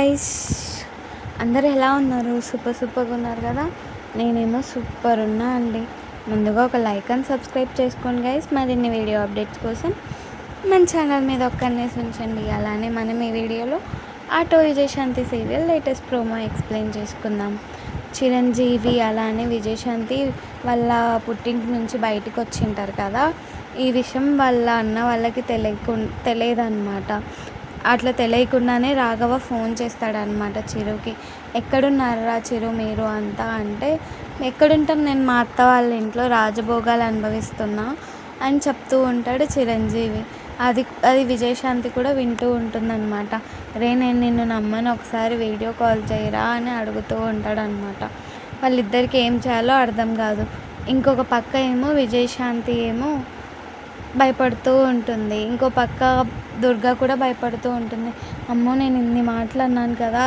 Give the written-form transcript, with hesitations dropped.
Guys, అందరూ ఎలా ఉన్నారు? సూపర్గా ఉన్నారు కదా. నేనేమో సూపర్ ఉన్నా అండి. ముందుగా ఒక లైక్ అండ్ సబ్స్క్రైబ్ చేసుకోండి గైస్. మరిన్ని వీడియో అప్డేట్స్ కోసం మన ఛానల్ మీద ఒక్కనేసి ఉంచండి. అలానే మనం ఈ వీడియోలో auto Vijayashanti serial latest promo explain చేసుకుందాం. చిరంజీవి అలానే విజయశాంతి వాళ్ళ పుట్టింటి నుంచి బయటకు వచ్చింటారు కదా. ఈ విషయం వాళ్ళ అన్న వాళ్ళకి తెలియదన్నమాట. అట్లా తెలియకుండానే రాఘవ ఫోన్ చేస్తాడనమాట చిరుకి. ఎక్కడున్నారా చిరు మీరు అంతా అంటే, ఎక్కడుంటాం, నేను మా అత్త వాళ్ళ ఇంట్లో రాజభోగాలు అనుభవిస్తున్నా అని చెప్తూ ఉంటాడు చిరంజీవి. అది విజయశాంతి కూడా వింటూ ఉంటుందన్నమాట. నేను నిన్ను నమ్మను, ఒకసారి వీడియో కాల్ చేయరా అని అడుగుతూ ఉంటాడనమాట. వాళ్ళిద్దరికి ఏం చేయాలో అర్థం కాదు. ఇంకొక పక్క ఏమో విజయశాంతి ఏమో భయపడుతూ ఉంటుంది, ఇంకో పక్క దుర్గా కూడా భయపడుతూ ఉంటుంది. అమ్మో, నేను ఇన్ని మాటలు అన్నాను కదా,